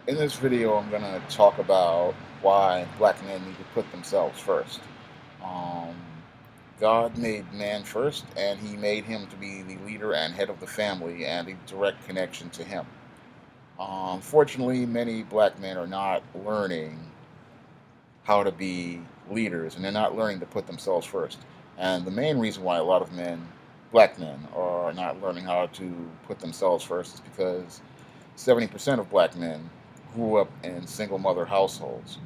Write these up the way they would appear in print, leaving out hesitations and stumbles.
In this video, I'm going to talk about why black men need to put themselves first. Um, God made man first, and he made him to be the leader and head of the family and a direct connection to him. Fortunately, many black men are not learning how to be leaders, and they're not learning to put themselves first. And the main reason why a lot of men, black men, are not learning how to put themselves first is because 70% of black men grew up in single mother households.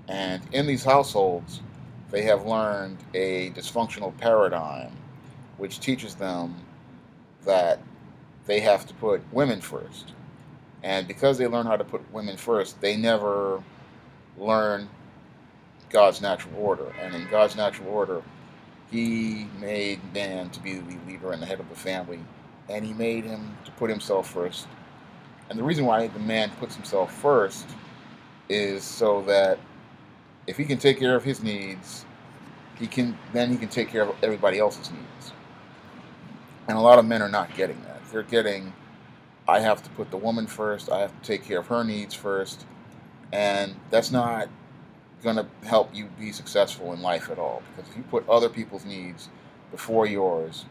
And in these households, they have learned a dysfunctional paradigm which teaches them that they have to put women first. And because they learn how to put women first, they never learn God's natural order. And in God's natural order, He made man to be the leader and the head of the family, and He made him to put himself first. And the reason why the man puts himself first is so that if he can take care of his needs, he can take care of everybody else's needs. And a lot of men are not getting that. They're getting, I have to put the woman first, I have to take care of her needs first, and that's not going to help you be successful in life at all. Because if you put other people's needs before yours,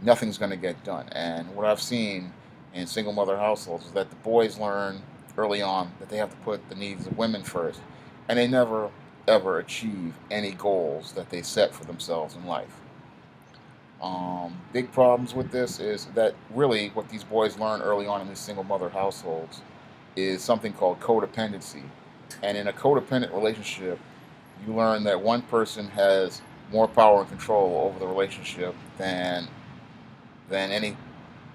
nothing's going to get done. And what I've seen in single mother households is that the boys learn early on that they have to put the needs of women first, and they never ever achieve any goals that they set for themselves in life. Big problems with this is that really what these boys learn early on in these single mother households is something called codependency. And in a codependent relationship, you learn that one person has more power and control over the relationship than any.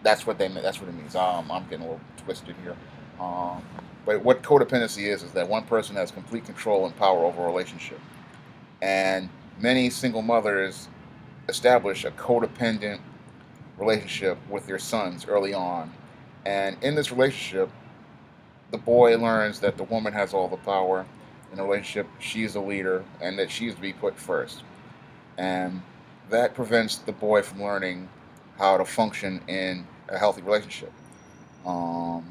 That's what it means. I'm getting a little twisted here. Um, but what codependency is that one person has complete control and power over a relationship, and many single mothers establish a codependent relationship with their sons early on, and in this relationship, the boy learns that the woman has all the power in the relationship. She's a leader, and that she's to be put first, and that prevents the boy from learning how to function in a healthy relationship.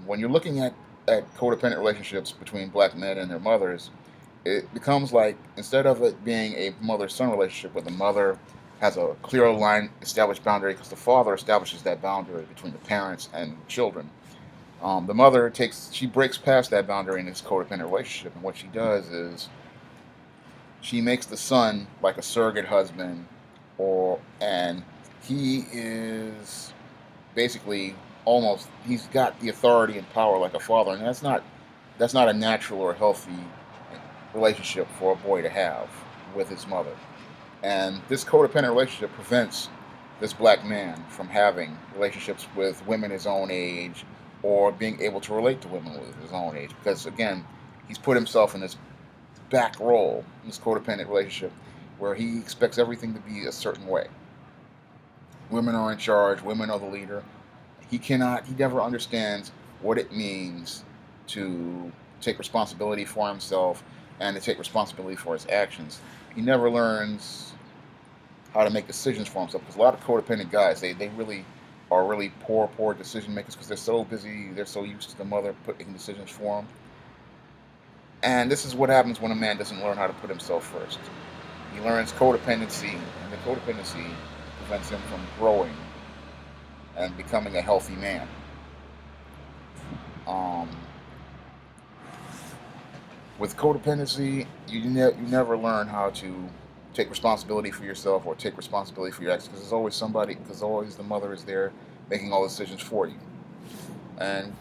When you're looking at codependent relationships between black men and their mothers, it becomes like instead of it being a mother-son relationship where the mother has a clear line established boundary because the father establishes that boundary between the parents and children. The mother she breaks past that boundary in this codependent relationship, and what she does is she makes the son like a surrogate husband, or and he is basically almost he's got the authority and power like a father, and that's not a natural or healthy relationship for a boy to have with his mother. And this codependent relationship prevents this black man from having relationships with women his own age or being able to relate to women with his own age because again he's put himself in this back role in this codependent relationship where he expects everything to be a certain way. Women are in charge, women are the leader. He never understands what it means to take responsibility for himself and to take responsibility for his actions. He never learns how to make decisions for himself because a lot of codependent guys, they really are really poor decision makers because they're so busy, they're so used to the mother putting decisions for them. And this is what happens when a man doesn't learn how to put himself first. He learns codependency, and the codependency prevents him from growing and becoming a healthy man. Um, with codependency, you never learn how to take responsibility for yourself or take responsibility for your actions because always the mother is there making all the decisions for you. And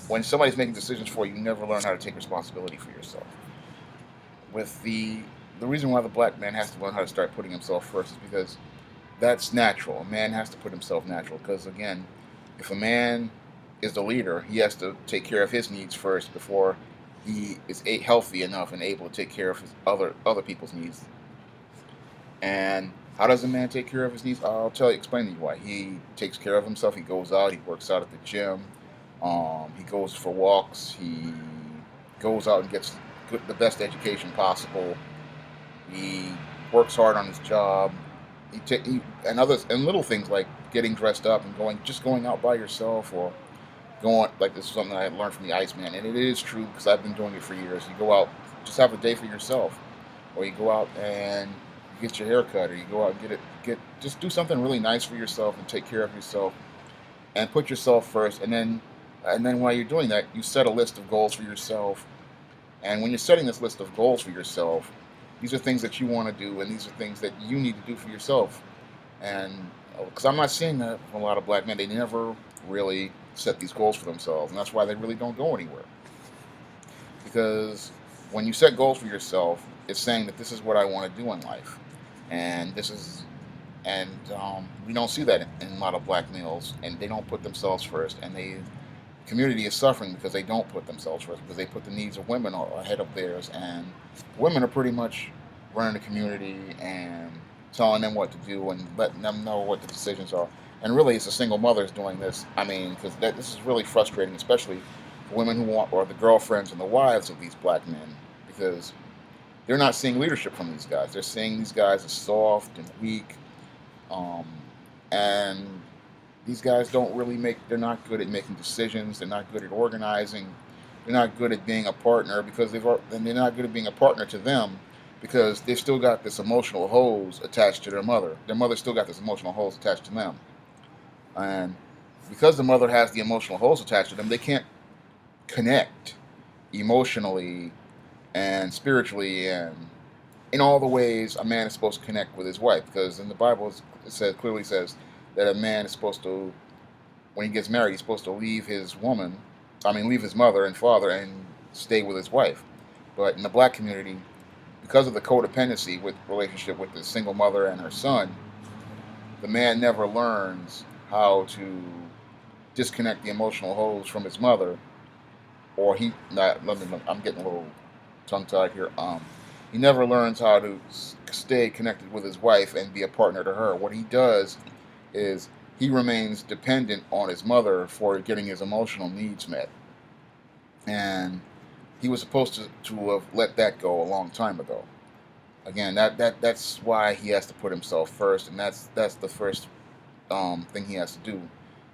when somebody's making decisions for you, you never learn how to take responsibility for yourself. With the reason why the black man has to learn how to start putting himself first is because that's natural. A man has to put himself natural because again, if a man is the leader, he has to take care of his needs first before he is healthy enough and able to take care of his other people's needs. And how does a man take care of his needs? Explain to you why. He takes care of himself. He goes out. He works out at the gym. He goes for walks. He goes out and gets the best education possible. He works hard on his job. And little things like getting dressed up and going out by yourself, or go on, like this is something I learned from the Iceman, and it is true because I've been doing it for years. You go out, just have a day for yourself, or you go out and you get your hair cut, or you go out and just do something really nice for yourself and take care of yourself and put yourself first. And then while you're doing that, you set a list of goals for yourself. And when you're setting this list of goals for yourself, these are things that you want to do, and these are things that you need to do for yourself. And because I'm not seeing that from a lot of black men, they never really set these goals for themselves, and that's why they really don't go anywhere. Because when you set goals for yourself, it's saying that this is what I want to do in life, and this is, and we don't see that in a lot of black males, and they don't put themselves first, and the community is suffering because they don't put themselves first, because they put the needs of women ahead of theirs, and women are pretty much running the community and telling them what to do and letting them know what the decisions are. And really, it's the single mothers doing this. I mean, because this is really frustrating, especially for women who want, or the girlfriends and the wives of these black men, because they're not seeing leadership from these guys. They're seeing these guys as soft and weak, um, and these guys don't really make. They're not good at making decisions. They're not good at organizing. They're not good at being a partner because and they're not good at being a partner to them because they've still got this emotional hose attached to their mother. Their mother still got this emotional hose attached to them, and because the mother has the emotional hose attached to them, they can't connect emotionally and spiritually and in all the ways a man is supposed to connect with his wife. Because in the Bible, it clearly says that a man is supposed to, when he gets married, he's supposed to leave his woman, leave his mother and father and stay with his wife. But in the black community, because of the codependency with relationship with the single mother and her son, the man never learns how to disconnect the emotional hose from his mother, or I'm getting a little tongue tied here. He never learns how to stay connected with his wife and be a partner to her. What he does is he remains dependent on his mother for getting his emotional needs met. And he was supposed to have let that go a long time ago. Again, that's why he has to put himself first, and that's the first thing he has to do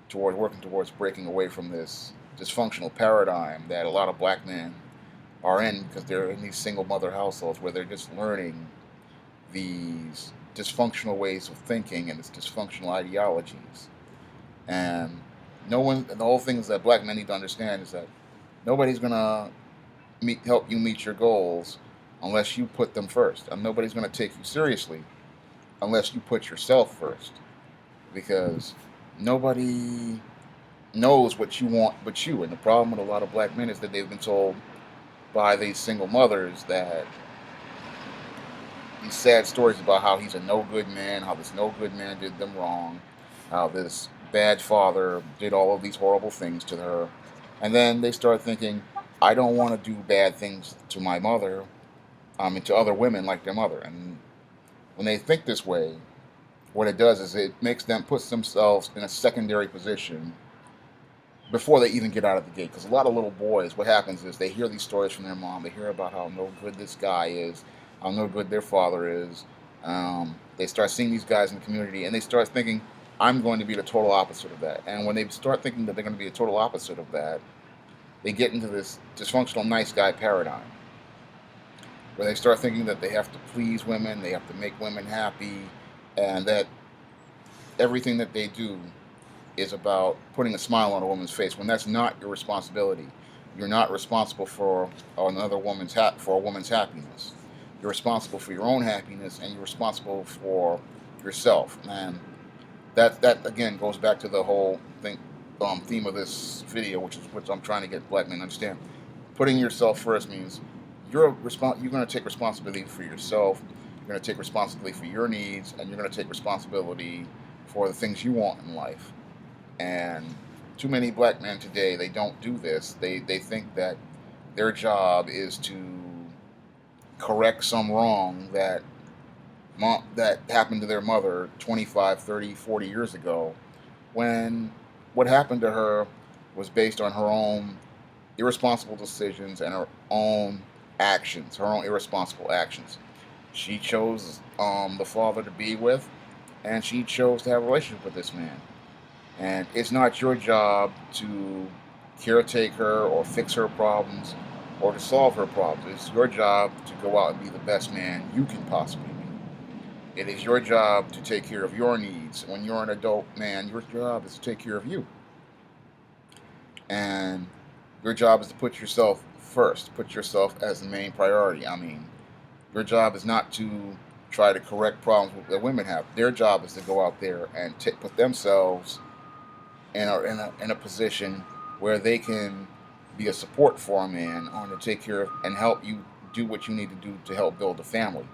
toward working towards breaking away from this dysfunctional paradigm that a lot of black men are in, because they're in these single mother households where they're just learning these dysfunctional ways of thinking and these dysfunctional ideologies. And the whole thing is that black men need to understand is that nobody's gonna help you meet your goals unless you put them first, and nobody's gonna take you seriously unless you put yourself first, because nobody knows what you want but you. And the problem with a lot of black men is that they've been told by these single mothers that these sad stories about how he's a no good man, how this no good man did them wrong, how this bad father did all of these horrible things to her. And then they start thinking, I don't want to do bad things to my mother, and to other women like their mother. And when they think this way, what it does is it puts themselves in a secondary position before they even get out of the gate. Because a lot of little boys, what happens is they hear these stories from their mom. They hear about how no good this guy is, how no good their father is. They start seeing these guys in the community, and they start thinking, I'm going to be the total opposite of that. And when they start thinking that they're going to be the total opposite of that, they get into this dysfunctional nice guy paradigm, where they start thinking that they have to please women, they have to make women happy, and that everything that they do is about putting a smile on a woman's face, when that's not your responsibility. You're not responsible for another for a woman's happiness. You're responsible for your own happiness, and you're responsible for yourself. And that again goes back to the whole theme of this video, which I'm trying to get black men to understand. Putting yourself first means you're going to take responsibility for yourself. You're going to take responsibility for your needs, and you're going to take responsibility for the things you want in life. And too many black men today, they don't do this. They think that their job is to correct some wrong that happened to their mother 25, 30, 40 years ago, when what happened to her was based on her own irresponsible decisions and her own actions, her own irresponsible actions. She chose the father to be with, and she chose to have a relationship with this man. And it's not your job to caretake her or fix her problems or to solve her problems. It's your job to go out and be the best man you can possibly be. It is your job to take care of your needs. When you're an adult man, your job is to take care of you. And your job is to put yourself first, put yourself as the main priority. I mean, your job is not to try to correct problems that women have. Their job is to go out there and put themselves in a position where they can be a support for a man on to take care of and help you do what you need to do to help build a family.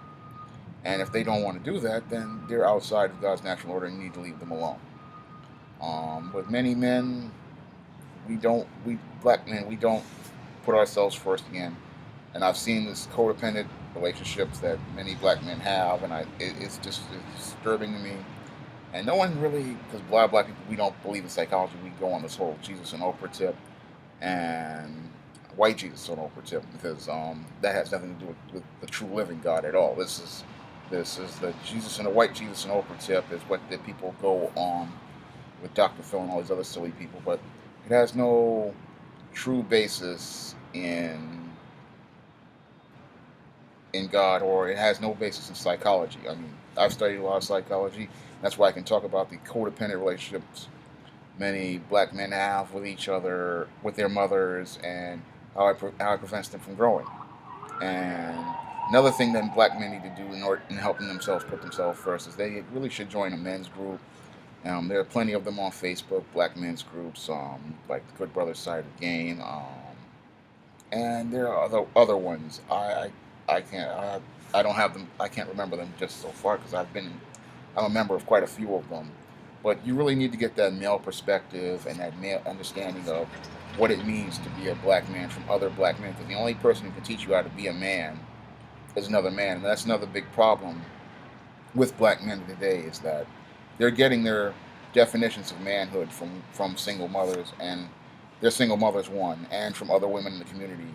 And if they don't want to do that, then they're outside of God's natural order and you need to leave them alone. With many men, we black men, we don't put ourselves first again. And I've seen this codependent relationships that many black men have, and it's just it's disturbing to me. And no one really, because black people, we don't believe in psychology. We go on this whole Jesus and Oprah tip, and white Jesus and Oprah tip, because that has nothing to do with the true living God at all. This is the Jesus and the white Jesus and Oprah tip is what the people go on with Dr. Phil and all these other silly people, but it has no true basis in God, or it has no basis in psychology. I mean, I've studied a lot of psychology. That's why I can talk about the codependent relationships many black men have with each other, with their mothers, and how it prevents them from growing. And another thing that black men need to do in helping themselves put themselves first is they really should join a men's group. There are plenty of them on Facebook, black men's groups, like the Good Brothers Side of the Game, and there are other ones. I can't I don't have them. I can't remember them just so far because I'm a member of quite a few of them. But you really need to get that male perspective and that male understanding of what it means to be a black man from other black men. Because the only person who can teach you how to be a man is another man, and that's another big problem with black men today is that they're getting their definitions of manhood from single mothers and their single mothers one and from other women in the community,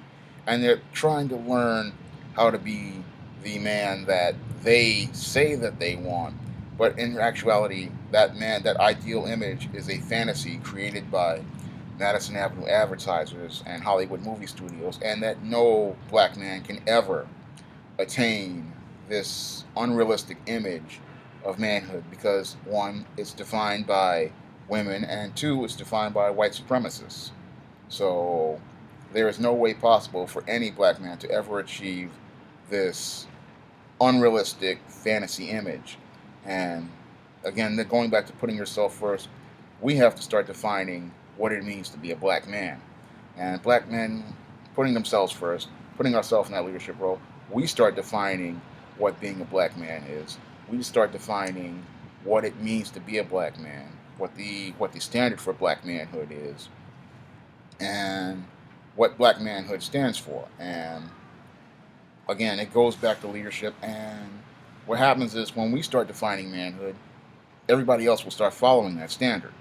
and they're trying to learn how to be the man that they say that they want, but in actuality that man, that ideal image is a fantasy created by Madison Avenue advertisers and Hollywood movie studios, and that no black man can ever attain this unrealistic image of manhood because one, it's defined by women, and two, it's defined by white supremacists. So there is no way possible for any black man to ever achieve this unrealistic fantasy image. And again, going back to putting yourself first, we have to start defining what it means to be a black man. And black men putting themselves first, putting ourselves in that leadership role, we start defining what being a black man is. We start defining what it means to be a black man, what the standard for black manhood is, and what black manhood stands for. And again, it goes back to leadership. And what happens is when we start defining manhood, everybody else will start following that standard.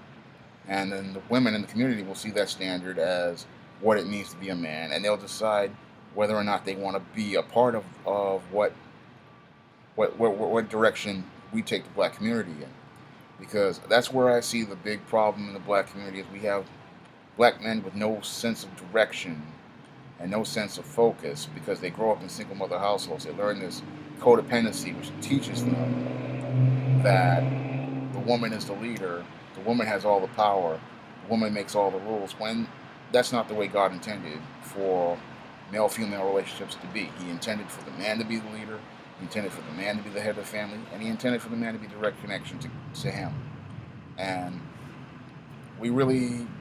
And then the women in the community will see that standard as what it means to be a man, and they'll decide whether or not they want to be a part of what direction we take the black community in. Because that's where I see the big problem in the black community is we have black men with no sense of direction and no sense of focus because they grow up in single mother households. They learn this codependency, which teaches them that the woman is the leader, the woman has all the power, the woman makes all the rules, when that's not the way God intended for male-female relationships to be. He intended for the man to be the leader, he intended for the man to be the head of the family, and he intended for the man to be direct connection to him. And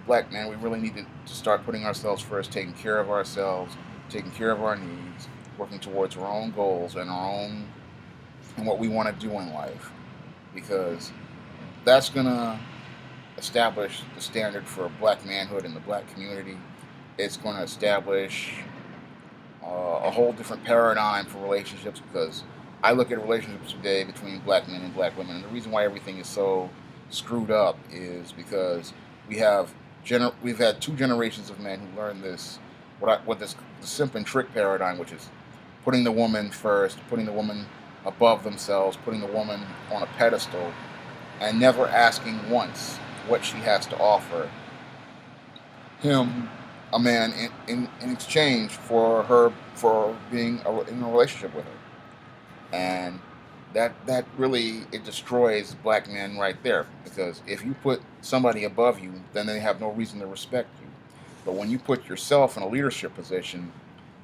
black men, we really need to start putting ourselves first, taking care of ourselves, taking care of our needs, working towards our own goals and and what we want to do in life. Because that's going to establish the standard for black manhood in the black community. It's going to establish a whole different paradigm for relationships because I look at relationships today between black men and black women, and the reason why everything is so screwed up is because we've had two generations of men who learned this the simp and trick paradigm, which is putting the woman first, putting the woman above themselves, putting the woman on a pedestal, and never asking once what she has to offer him a man in exchange for her for being in a relationship with her. And that really, it destroys black men right there, because if you put somebody above you, then they have no reason to respect you. But when you put yourself in a leadership position,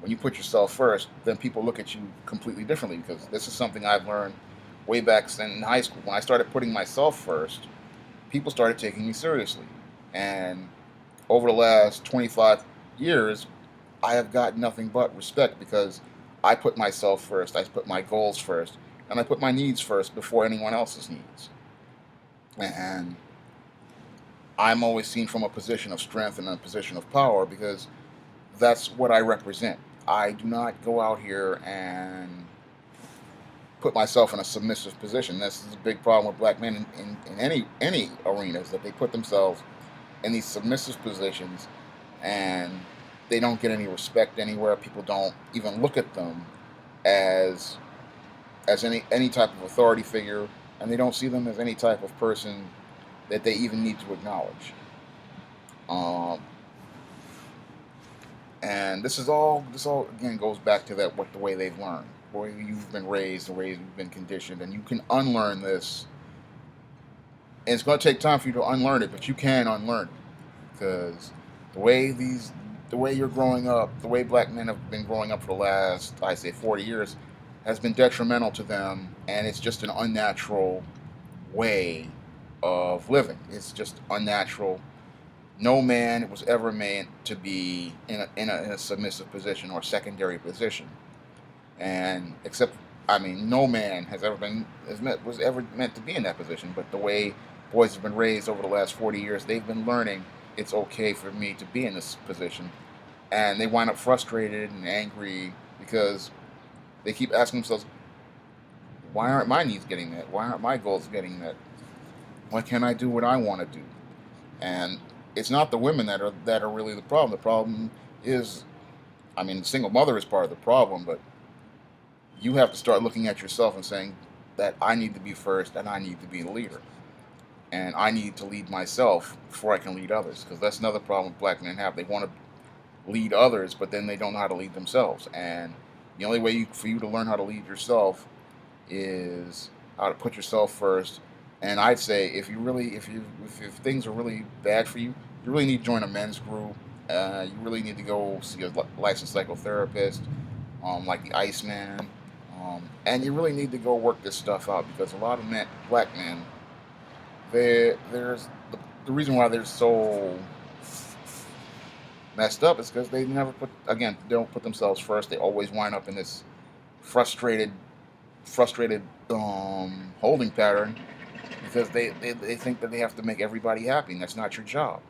when you put yourself first, then people look at you completely differently, because this is something I've learned way back in high school. When I started putting myself first, people started taking me seriously. And over the last 25 years, I have got nothing but respect, because I put myself first, I put my goals first, and I put my needs first before anyone else's needs. And I'm always seen from a position of strength and a position of power, because that's what I represent. I do not go out here and put myself in a submissive position. This is a big problem with black men in any arena, is that they put themselves in these submissive positions, and they don't get any respect anywhere. People don't even look at them as any type of authority figure, and they don't see them as any type of person that they even need to acknowledge. Um, and this all again goes back to that, what the way they've learned, the way you've been raised, the way you've been conditioned, and you can unlearn this. And it's going to take time for you to unlearn it, but you can unlearn it, because the way these the way you're growing up, the way black men have been growing up for the last, I say, 40 years, has been detrimental to them, and it's just an unnatural way of living. It's just unnatural. No man was ever meant to be in a submissive position or secondary position, and except, I mean, no man has ever been was ever meant to be in that position. But the way boys have been raised over the last 40 years, they've been learning it's okay for me to be in this position, and they wind up frustrated and angry, because they keep asking themselves, why aren't my needs getting met? Why aren't my goals getting met? Why can't I do what I want to do? And it's not the women that are really the problem. The problem is, I mean, single mother is part of the problem, but you have to start looking at yourself and saying that I need to be first, and I need to be the leader, and I need to lead myself before I can lead others. Because that's another problem black men have. They want to lead others, but then they don't know how to lead themselves. And the only way for you to learn how to lead yourself is how to put yourself first. And I'd say, if things are really bad for you, you really need to join a men's group. You really need to go see a licensed psychotherapist, like the Iceman, and you really need to go work this stuff out, because a lot of black men, there's the reason why they're so messed up is because they never they don't put themselves first. They always wind up in this frustrated frustrated holding pattern, because they think that they have to make everybody happy, and that's not your job.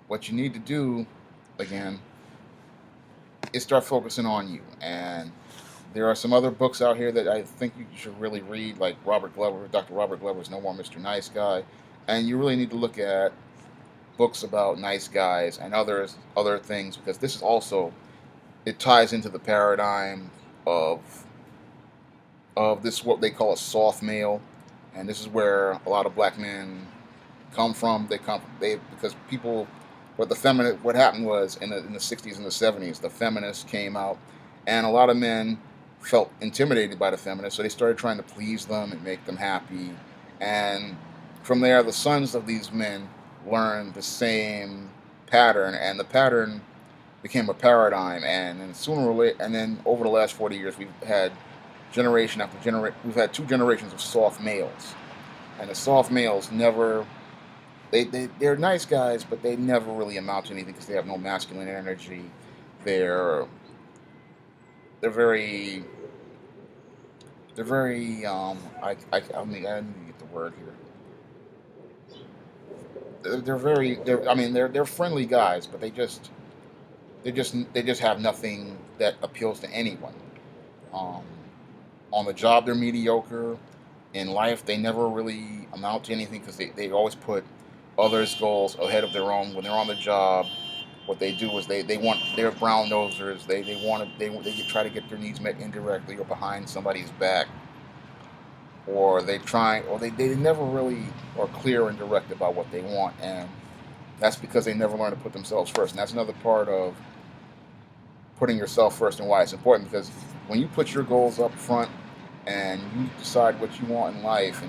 What you need to do, again, is start focusing on you. And there are some other books out here that I think you should really read, like Dr. Robert Glover's No More Mr. Nice Guy. And you really need to look at books about nice guys and other things, because this is also, it ties into the paradigm of this, what they call a soft male. And this is where a lot of black men come from. They because people, what happened was, in the 60s and the 70s, the feminists came out, and a lot of men felt intimidated by the feminists, so they started trying to please them and make them happy. And from there, the sons of these men learned the same pattern, and the pattern became a paradigm. And then sooner or later, and then over the last 40 years, we've had generation after generation. We've had two generations of soft males, and the soft males never. They're nice guys, but they never really amount to anything, because they have no masculine energy. They're they're very I mean, I need to get the word here. They're very they're I mean they're friendly guys, but they just have nothing that appeals to anyone. Um, on the job, they're mediocre. In life, they never really amount to anything, because they always put others' goals ahead of their own. When they're on the job, what they do is they want, they're brown nosers. They try to get their needs met indirectly or behind somebody's back, or they never really are clear and direct about what they want. And That's because they never learn to put themselves first. And that's another part of putting yourself first and why it's important, because when you put your goals up front and you decide what you want in life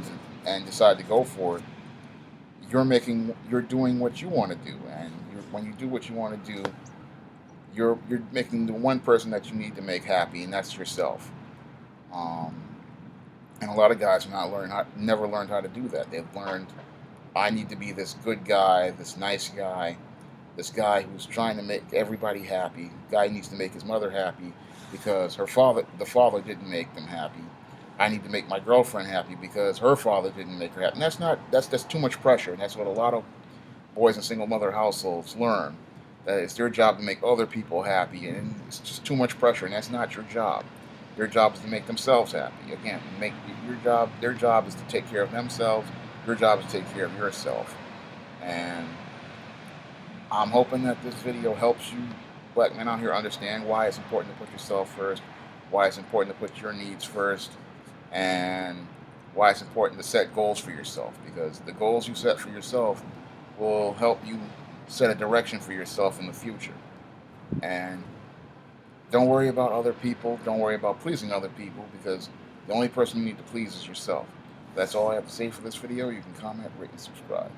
and decide to go for it, you're doing what you want to do, and when you do what you want to do, you're making the one person that you need to make happy, and that's yourself. Um, and a lot of guys have never learned how to do that. They've learned, I need to be this good guy, this nice guy, this guy who's trying to make everybody happy. Guy needs to make his mother happy because the father didn't make them happy. I need to make my girlfriend happy because her father didn't make her happy. And that's too much pressure, and that's what a lot of boys in single mother households learn. That it's their job to make other people happy, and it's just too much pressure, and that's not your job. Their job is to make themselves happy. Again, make your job. Their job is to take care of themselves. Your job is to take care of yourself. And I'm hoping that this video helps you black men out here understand why it's important to put yourself first, why it's important to put your needs first, and why it's important to set goals for yourself, because the goals you set for yourself will help you set a direction for yourself in the future. And don't worry about other people. Don't worry about pleasing other people, because the only person you need to please is yourself. That's all I have to say for this video. You can comment, rate, and subscribe.